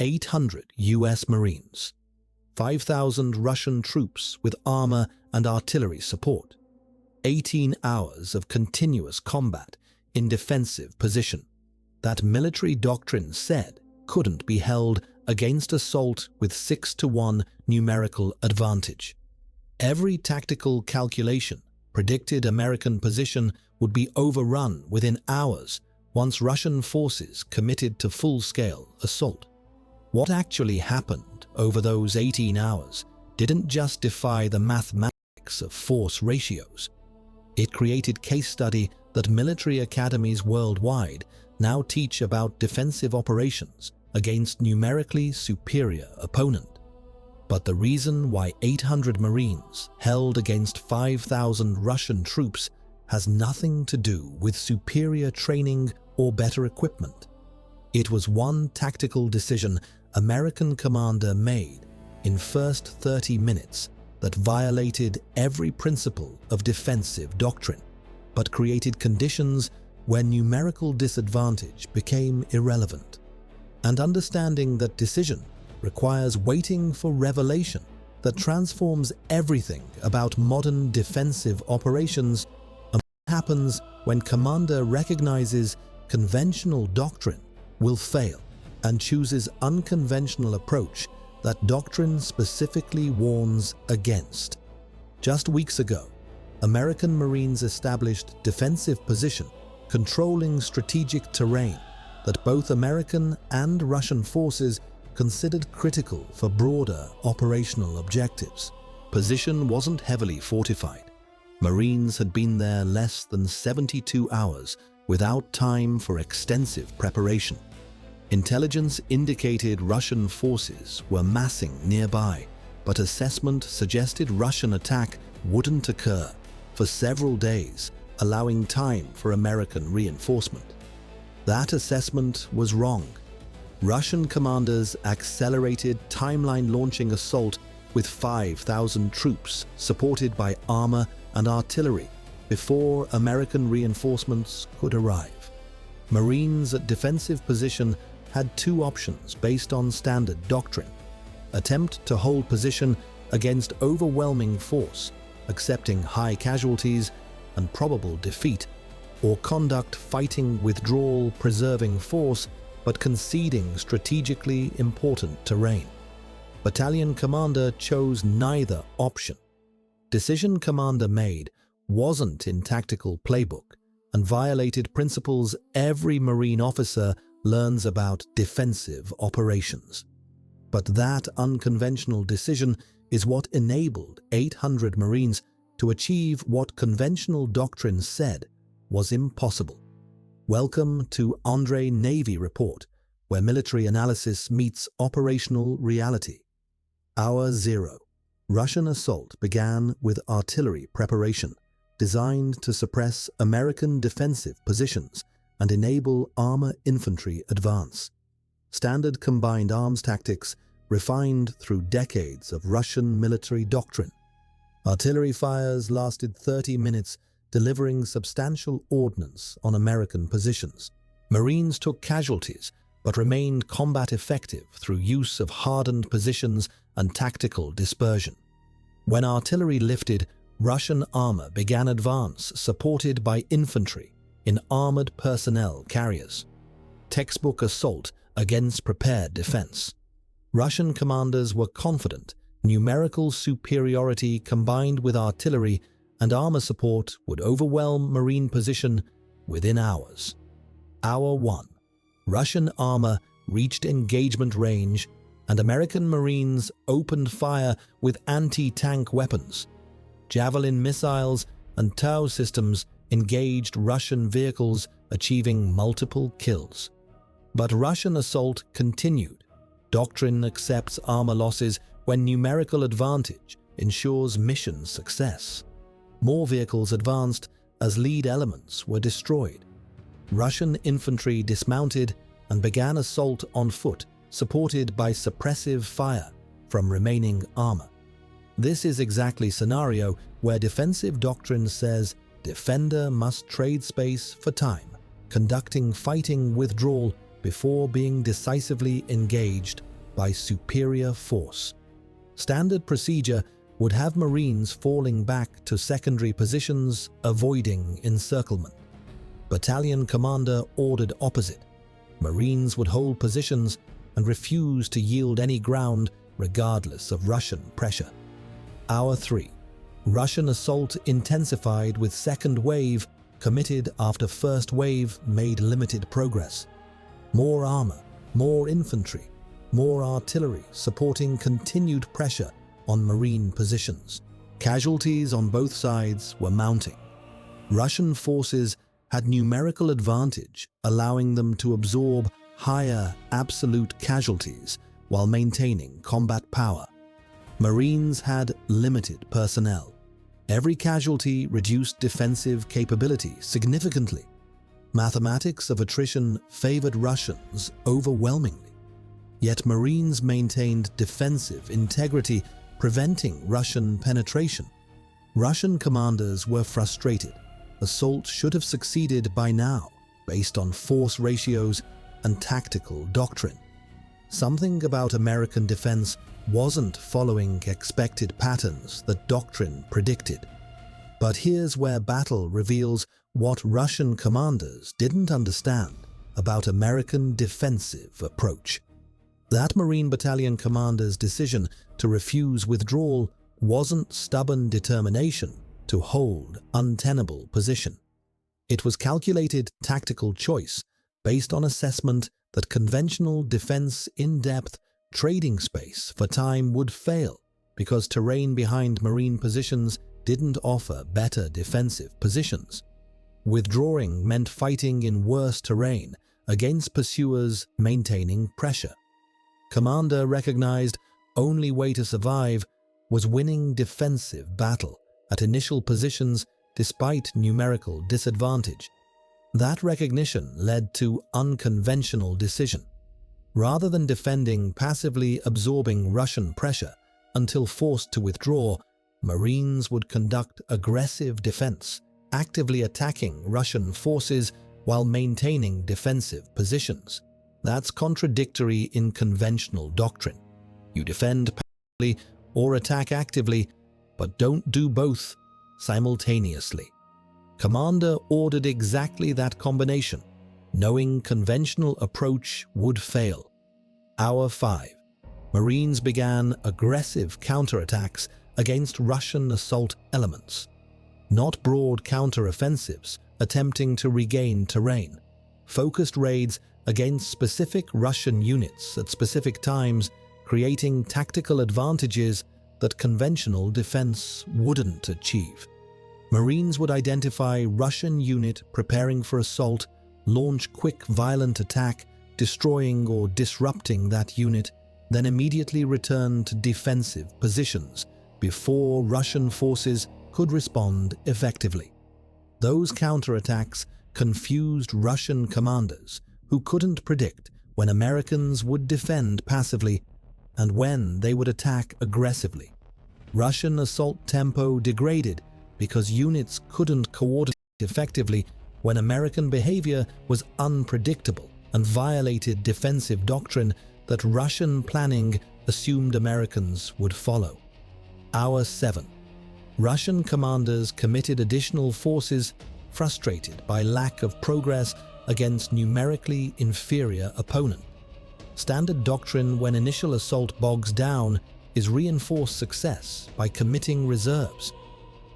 800 US Marines, 5,000 Russian troops with armor and artillery support, 18 hours of continuous combat in defensive position that military doctrine said couldn't be held against assault with 6-to-1 numerical advantage. Every tactical calculation predicted American position would be overrun within hours once Russian forces committed to full-scale assault. What actually happened over those 18 hours didn't just defy the mathematics of force ratios. It created case study that military academies worldwide now teach about defensive operations against numerically superior opponent. But the reason why 800 Marines held against 5,000 Russian troops has nothing to do with superior training or better equipment. It was one tactical decision American commander made in first 30 minutes that violated every principle of defensive doctrine, but created conditions where numerical disadvantage became irrelevant. And understanding that decision requires waiting for revelation that transforms everything about modern defensive operations. And what happens when commander recognizes conventional doctrine will fail and chooses unconventional approach that doctrine specifically warns against. Just weeks ago, American Marines established defensive position controlling strategic terrain that both American and Russian forces considered critical for broader operational objectives. Position wasn't heavily fortified. Marines had been there less than 72 hours without time for extensive preparation. Intelligence indicated Russian forces were massing nearby, but assessment suggested Russian attack wouldn't occur for several days, allowing time for American reinforcement. That assessment was wrong. Russian commanders accelerated timeline launching assault with 5,000 troops supported by armor and artillery before American reinforcements could arrive. Marines at defensive position had two options based on standard doctrine: attempt to hold position against overwhelming force, accepting high casualties and probable defeat, or conduct fighting withdrawal preserving force but conceding strategically important terrain. Battalion commander chose neither option. Decision commander made wasn't in tactical playbook and violated principles every Marine officer learns about defensive operations. But that unconventional decision is what enabled 800 Marines to achieve what conventional doctrine said was impossible. Welcome to Andre Navy Report, where military analysis meets operational reality. Hour 0. Russian assault began with artillery preparation, designed to suppress American defensive positions and enable armor infantry advance. Standard combined arms tactics refined through decades of Russian military doctrine. Artillery fires lasted 30 minutes, delivering substantial ordnance on American positions. Marines took casualties, but remained combat effective through use of hardened positions and tactical dispersion. When artillery lifted, Russian armor began advance, supported by infantry in armored personnel carriers. Textbook assault against prepared defense. Russian commanders were confident numerical superiority combined with artillery and armor support would overwhelm Marine position within hours. Hour 1. Russian armor reached engagement range and American Marines opened fire with anti-tank weapons. Javelin missiles and TOW systems engaged Russian vehicles, achieving multiple kills. But Russian assault continued. Doctrine accepts armor losses when numerical advantage ensures mission success. More vehicles advanced as lead elements were destroyed. Russian infantry dismounted and began assault on foot, supported by suppressive fire from remaining armor. This is exactly scenario where defensive doctrine says defender must trade space for time, conducting fighting withdrawal before being decisively engaged by superior force. Standard procedure would have Marines falling back to secondary positions, avoiding encirclement. Battalion commander ordered opposite. Marines would hold positions and refuse to yield any ground regardless of Russian pressure. Hour 3. Russian assault intensified with second wave committed after first wave made limited progress. More armor, more infantry, more artillery supporting continued pressure on Marine positions. Casualties on both sides were mounting. Russian forces had numerical advantage, allowing them to absorb higher absolute casualties while maintaining combat power. Marines had limited personnel. Every casualty reduced defensive capability significantly. Mathematics of attrition favored Russians overwhelmingly. Yet Marines maintained defensive integrity, preventing Russian penetration. Russian commanders were frustrated. Assault should have succeeded by now, based on force ratios and tactical doctrine. Something about American defense wasn't following expected patterns that doctrine predicted. But here's where battle reveals what Russian commanders didn't understand about American defensive approach. That Marine Battalion commander's decision to refuse withdrawal wasn't stubborn determination to hold untenable position. It was calculated tactical choice based on assessment that conventional defense in-depth trading space for time would fail because terrain behind Marine positions didn't offer better defensive positions. Withdrawing meant fighting in worse terrain against pursuers maintaining pressure. Commander recognized only way to survive was winning defensive battle at initial positions despite numerical disadvantage. That recognition led to unconventional decision. Rather than defending passively absorbing Russian pressure until forced to withdraw, Marines would conduct aggressive defense, actively attacking Russian forces while maintaining defensive positions. That's contradictory in conventional doctrine. You defend passively or attack actively, but don't do both simultaneously. Commander ordered exactly that combination, knowing conventional approach would fail. Hour 5. Marines began aggressive counterattacks against Russian assault elements. Not broad counteroffensives attempting to regain terrain. Focused raids against specific Russian units at specific times, creating tactical advantages that conventional defense wouldn't achieve. Marines would identify Russian unit preparing for assault, launch quick violent attack, destroying or disrupting that unit, then immediately return to defensive positions before Russian forces could respond effectively. Those counterattacks confused Russian commanders who couldn't predict when Americans would defend passively and when they would attack aggressively. Russian assault tempo degraded because units couldn't coordinate effectively when American behavior was unpredictable and violated defensive doctrine that Russian planning assumed Americans would follow. Hour 7. Russian commanders committed additional forces, frustrated by lack of progress against numerically inferior opponent. Standard doctrine when initial assault bogs down is reinforced success by committing reserves.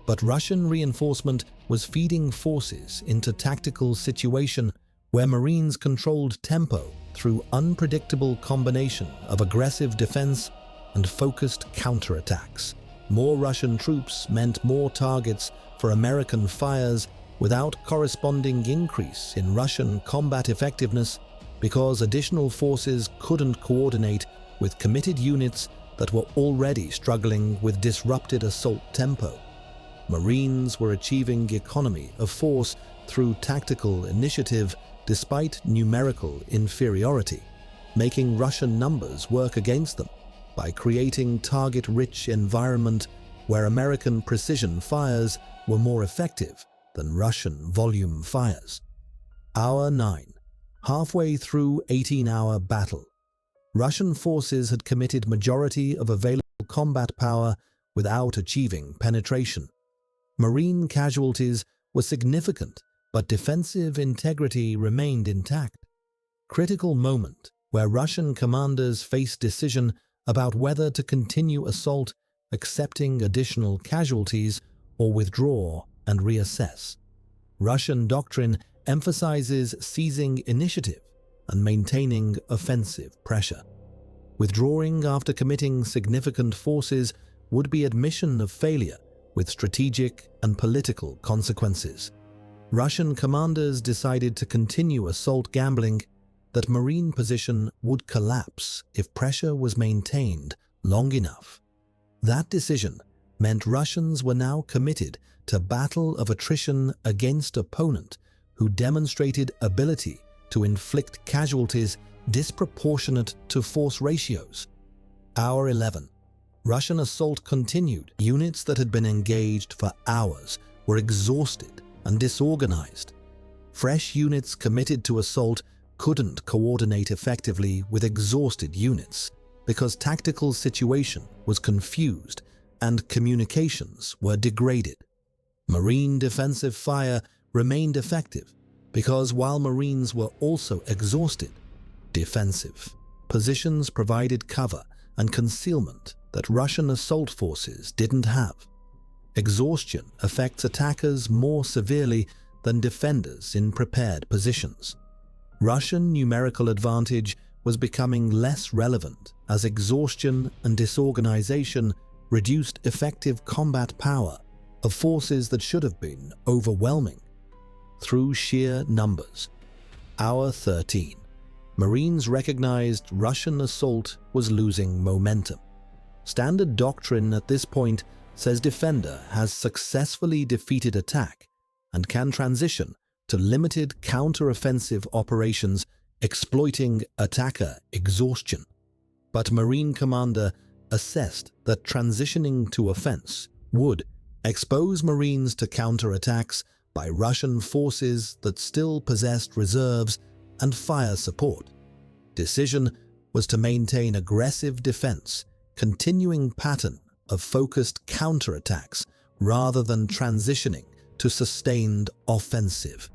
But Russian reinforcement was feeding forces into tactical situation where Marines controlled tempo through unpredictable combination of aggressive defense and focused counterattacks. More Russian troops meant more targets for American fires without corresponding increase in Russian combat effectiveness because additional forces couldn't coordinate with committed units that were already struggling with disrupted assault tempo. Marines were achieving economy of force through tactical initiative despite numerical inferiority, making Russian numbers work against them by creating target-rich environment where American precision fires were more effective than Russian volume fires. Hour 9. Halfway through 18-hour battle, Russian forces had committed majority of available combat power without achieving penetration. Marine casualties were significant, but defensive integrity remained intact. Critical moment where Russian commanders faced decision about whether to continue assault, accepting additional casualties, or withdraw and reassess. Russian doctrine emphasizes seizing initiative and maintaining offensive pressure. Withdrawing after committing significant forces would be admission of failure with strategic and political consequences. Russian commanders decided to continue assault, gambling that Marine position would collapse if pressure was maintained long enough. That decision meant Russians were now committed to battle of attrition against opponent who demonstrated ability to inflict casualties disproportionate to force ratios. Hour 11. Russian assault continued. Units that had been engaged for hours were exhausted and disorganized. Fresh units committed to assault couldn't coordinate effectively with exhausted units because tactical situation was confused and communications were degraded. Marine defensive fire remained effective because while Marines were also exhausted, defensive positions provided cover and concealment that Russian assault forces didn't have. Exhaustion affects attackers more severely than defenders in prepared positions. Russian numerical advantage was becoming less relevant as exhaustion and disorganization reduced effective combat power of forces that should have been overwhelming. Through sheer numbers. Hour 13. Marines recognized Russian assault was losing momentum. Standard doctrine at this point says defender has successfully defeated attack and can transition to limited counter-offensive operations exploiting attacker exhaustion. But Marine commander assessed that transitioning to offense would expose Marines to counterattacks by Russian forces that still possessed reserves and fire support. Decision was to maintain aggressive defense, continuing pattern of focused counterattacks rather than transitioning to sustained offensive.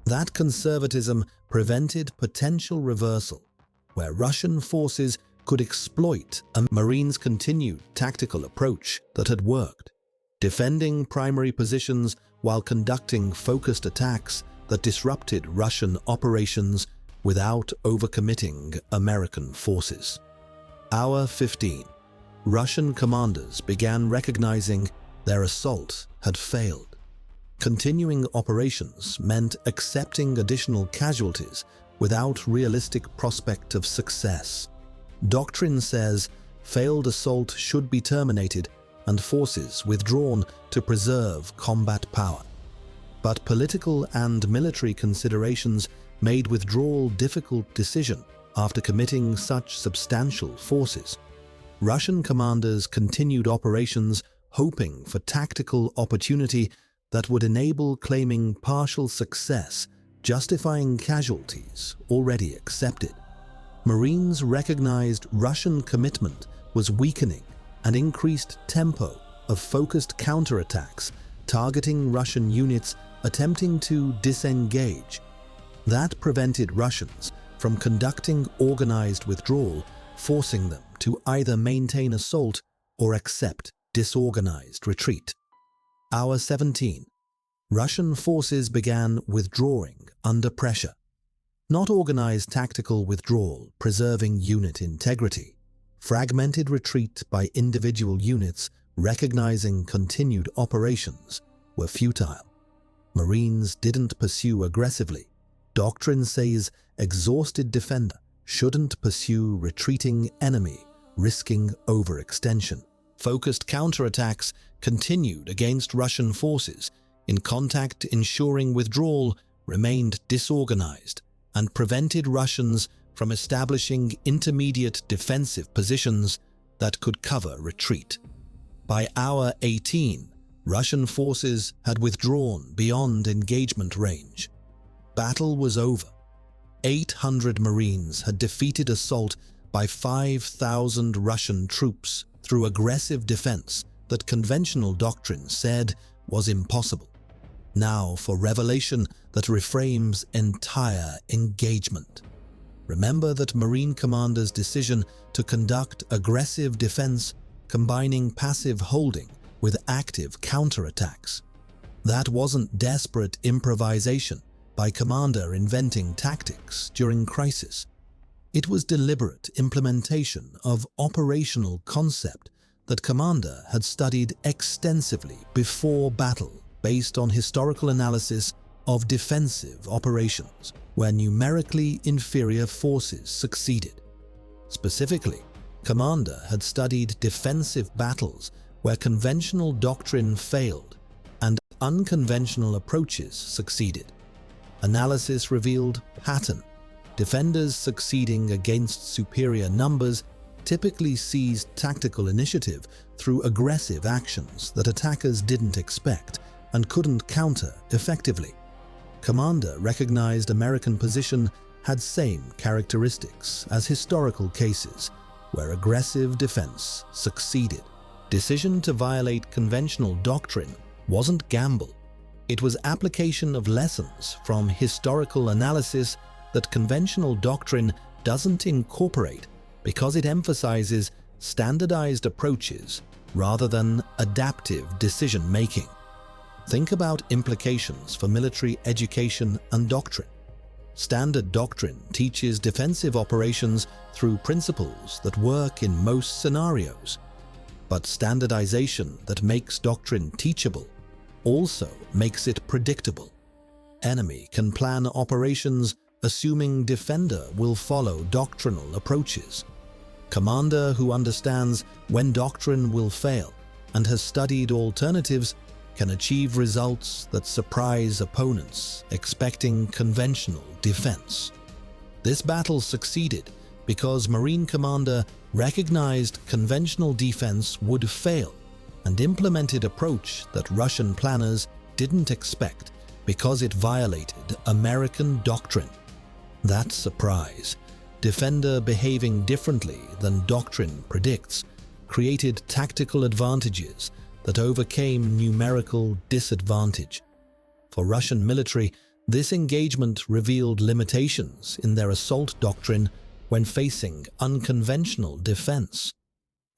That conservatism prevented potential reversal, where Russian forces could exploit a Marines' continued tactical approach that had worked, defending primary positions while conducting focused attacks that disrupted Russian operations without overcommitting American forces. Hour 15. Russian commanders began recognizing their assault had failed. Continuing operations meant accepting additional casualties without realistic prospect of success. Doctrine says failed assault should be terminated and forces withdrawn to preserve combat power. But political and military considerations made withdrawal difficult decision after committing such substantial forces. Russian commanders continued operations hoping for tactical opportunity that would enable claiming partial success, justifying casualties already accepted. Marines recognized Russian commitment was weakening and increased tempo of focused counterattacks, targeting Russian units attempting to disengage. That prevented Russians from conducting organized withdrawal, forcing them to either maintain assault or accept disorganized retreat. Hour 17. Russian forces began withdrawing under pressure. Not organized tactical withdrawal preserving unit integrity. Fragmented retreat by individual units recognizing continued operations were futile. Marines didn't pursue aggressively. Doctrine says exhausted defender shouldn't pursue retreating enemy, risking overextension. Focused counterattacks continued against Russian forces in contact, ensuring withdrawal remained disorganized and prevented Russians from establishing intermediate defensive positions that could cover retreat. By hour 18, Russian forces had withdrawn beyond engagement range. Battle was over. 800 Marines had defeated assault by 5,000 Russian troops through aggressive defense that conventional doctrine said was impossible. Now for revelation that reframes entire engagement. Remember that Marine Commander's decision to conduct aggressive defense, combining passive holding with active counterattacks. That wasn't desperate improvisation by Commander inventing tactics during crisis. It was deliberate implementation of operational concept that Commander had studied extensively before battle based on historical analysis of defensive operations where numerically inferior forces succeeded. Specifically, Commander had studied defensive battles where conventional doctrine failed and unconventional approaches succeeded. Analysis revealed pattern. Defenders succeeding against superior numbers typically seized tactical initiative through aggressive actions that attackers didn't expect and couldn't counter effectively. Commander recognized American position had same characteristics as historical cases where aggressive defense succeeded. Decision to violate conventional doctrine wasn't gamble. It was application of lessons from historical analysis that conventional doctrine doesn't incorporate because it emphasizes standardized approaches rather than adaptive decision-making. Think about implications for military education and doctrine. Standard doctrine teaches defensive operations through principles that work in most scenarios. But standardization that makes doctrine teachable also makes it predictable. Enemy can plan operations assuming defender will follow doctrinal approaches. Commander who understands when doctrine will fail and has studied alternatives can achieve results that surprise opponents expecting conventional defense. This battle succeeded because Marine Commander recognized conventional defense would fail and implemented approach that Russian planners didn't expect because it violated American doctrine. That surprise, defender behaving differently than doctrine predicts, created tactical advantages that overcame numerical disadvantage. For Russian military, this engagement revealed limitations in their assault doctrine when facing unconventional defense.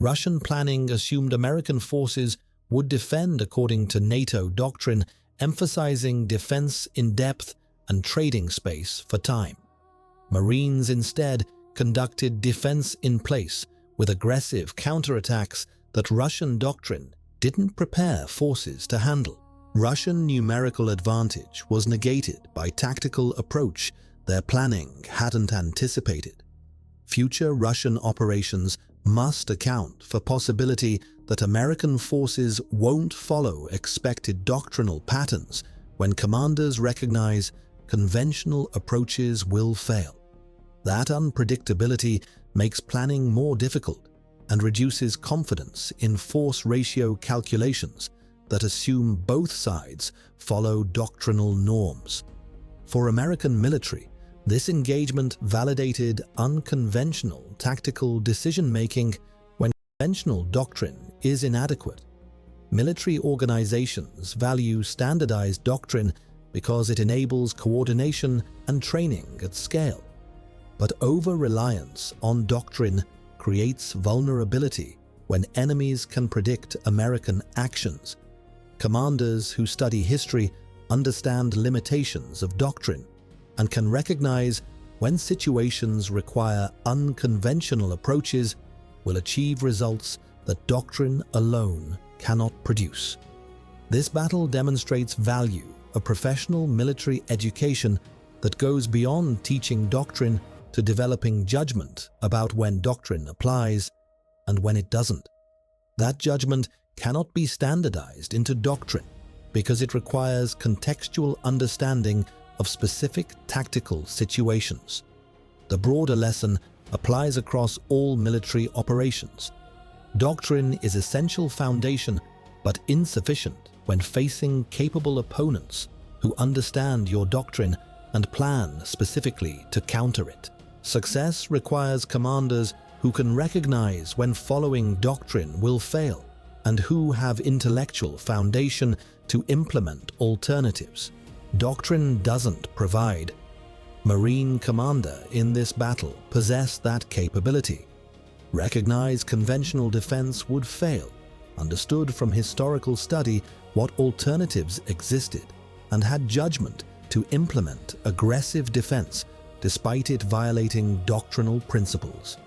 Russian planning assumed American forces would defend according to NATO doctrine, emphasizing defense in depth and trading space for time. Marines instead conducted defense in place with aggressive counterattacks that Russian doctrine didn't prepare forces to handle. Russian numerical advantage was negated by tactical approach their planning hadn't anticipated. Future Russian operations must account for possibility that American forces won't follow expected doctrinal patterns when commanders recognize conventional approaches will fail. That unpredictability makes planning more difficult and reduces confidence in force ratio calculations that assume both sides follow doctrinal norms. For American military, this engagement validated unconventional tactical decision-making when conventional doctrine is inadequate. Military organizations value standardized doctrine because it enables coordination and training at scale. But over-reliance on doctrine creates vulnerability when enemies can predict American actions. Commanders who study history understand limitations of doctrine and can recognize when situations require unconventional approaches will achieve results that doctrine alone cannot produce. This battle demonstrates value of professional military education that goes beyond teaching doctrine to developing judgment about when doctrine applies and when it doesn't. That judgment cannot be standardized into doctrine because it requires contextual understanding of specific tactical situations. The broader lesson applies across all military operations. Doctrine is essential foundation but insufficient when facing capable opponents who understand your doctrine and plan specifically to counter it. Success requires commanders who can recognize when following doctrine will fail and who have intellectual foundation to implement alternatives. Doctrine doesn't provide. Marine commander in this battle possessed that capability. Recognized conventional defense would fail, understood from historical study what alternatives existed, and had judgment to implement aggressive defense despite it violating doctrinal principles.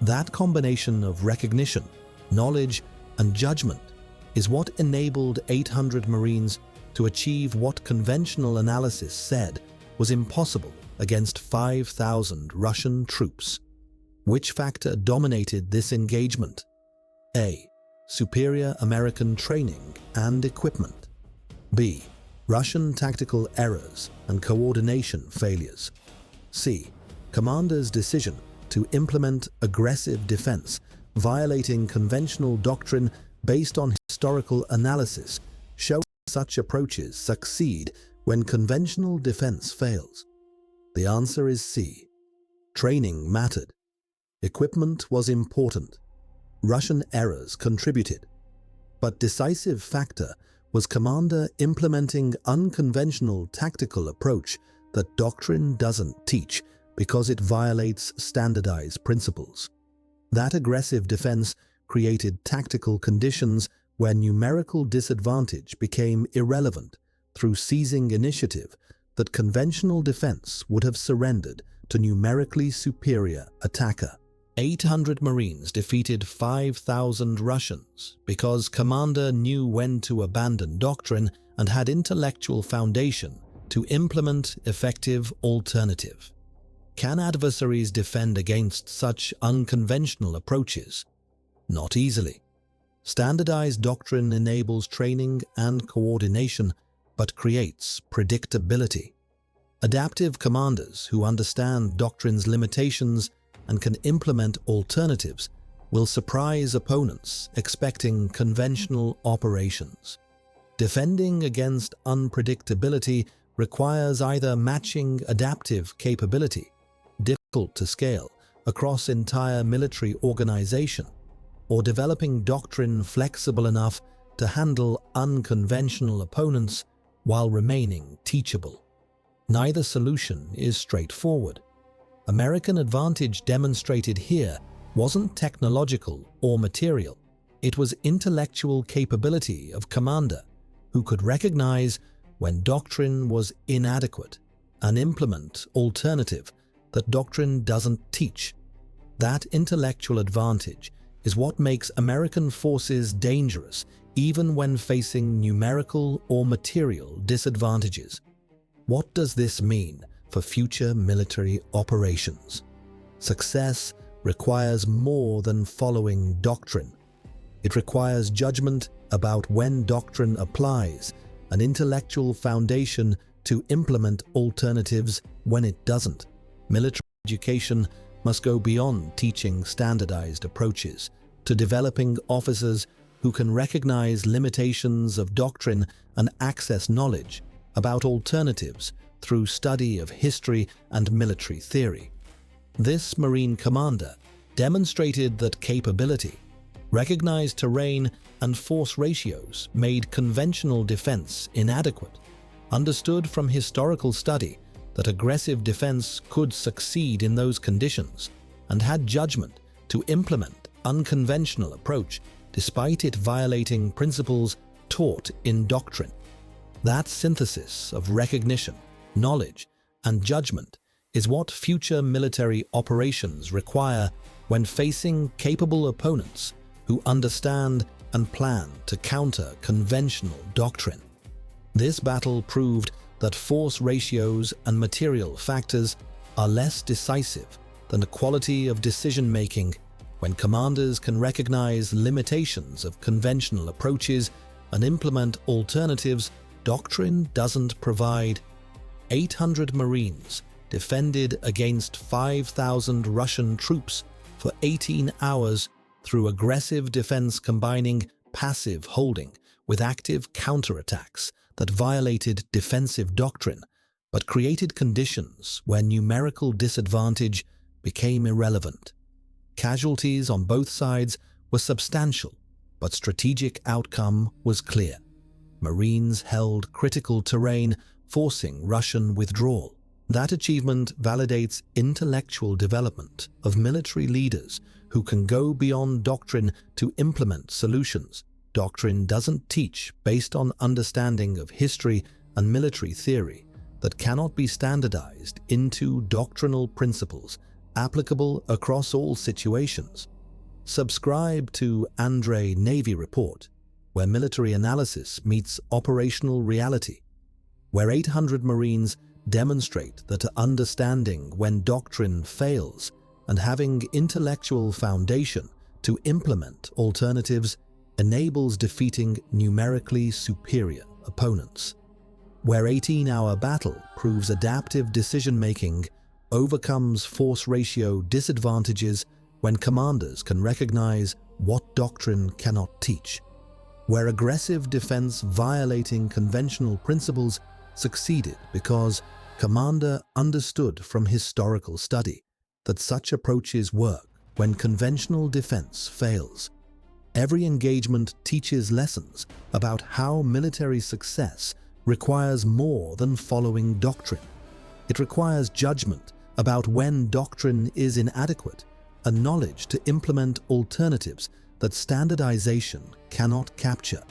That combination of recognition, knowledge, and judgment is what enabled 800 Marines to achieve what conventional analysis said was impossible against 5,000 Russian troops. Which factor dominated this engagement? A. Superior American training and equipment. B. Russian tactical errors and coordination failures. C. Commanders' decision to implement aggressive defense, violating conventional doctrine based on historical analysis, showing such approaches succeed when conventional defense fails. The answer is C. Training mattered. Equipment was important. Russian errors contributed. But decisive factor was commander implementing unconventional tactical approach that doctrine doesn't teach because it violates standardized principles. That aggressive defense created tactical conditions where numerical disadvantage became irrelevant through seizing initiative that conventional defense would have surrendered to numerically superior attacker. 800 Marines defeated 5,000 Russians because commander knew when to abandon doctrine and had intellectual foundation to implement effective alternative. Can adversaries defend against such unconventional approaches? Not easily. Standardized doctrine enables training and coordination, but creates predictability. Adaptive commanders who understand doctrine's limitations and can implement alternatives will surprise opponents expecting conventional operations. Defending against unpredictability requires either matching adaptive capability, difficult to scale across entire military organization, or developing doctrine flexible enough to handle unconventional opponents while remaining teachable. Neither solution is straightforward. American advantage demonstrated here wasn't technological or material. It was intellectual capability of commander who could recognize when doctrine was inadequate and implement alternative that doctrine doesn't teach. That intellectual advantage is what makes American forces dangerous even when facing numerical or material disadvantages. What does this mean for future military operations? Success requires more than following doctrine. It requires judgment about when doctrine applies, an intellectual foundation to implement alternatives when it doesn't. Military education must go beyond teaching standardized approaches to developing officers who can recognize limitations of doctrine and access knowledge about alternatives through study of history and military theory. This Marine commander demonstrated that capability, recognized terrain and force ratios made conventional defense inadequate, understood from historical study that aggressive defense could succeed in those conditions, and had judgment to implement unconventional approach despite it violating principles taught in doctrine. That synthesis of recognition, knowledge, and judgment is what future military operations require when facing capable opponents who understand and plan to counter conventional doctrine. This battle proved that force ratios and material factors are less decisive than the quality of decision-making when commanders can recognize limitations of conventional approaches and implement alternatives doctrine doesn't provide. 800 Marines defended against 5,000 Russian troops for 18 hours through aggressive defense combining passive holding with active counterattacks that violated defensive doctrine, but created conditions where numerical disadvantage became irrelevant. Casualties on both sides were substantial, but strategic outcome was clear. Marines held critical terrain, forcing Russian withdrawal. That achievement validates intellectual development of military leaders who can go beyond doctrine to implement solutions. Doctrine doesn't teach based on understanding of history and military theory that cannot be standardized into doctrinal principles applicable across all situations. Subscribe to Andre Navy Report, where military analysis meets operational reality, where 800 Marines demonstrate that understanding when doctrine fails and having intellectual foundation to implement alternatives enables defeating numerically superior opponents, where 18-hour battle proves adaptive decision-making overcomes force ratio disadvantages when commanders can recognize what doctrine cannot teach, where aggressive defense violating conventional principles succeeded because commander understood from historical study that such approaches work when conventional defense fails. Every engagement teaches lessons about how military success requires more than following doctrine. It requires judgment about when doctrine is inadequate and knowledge to implement alternatives that standardization cannot capture.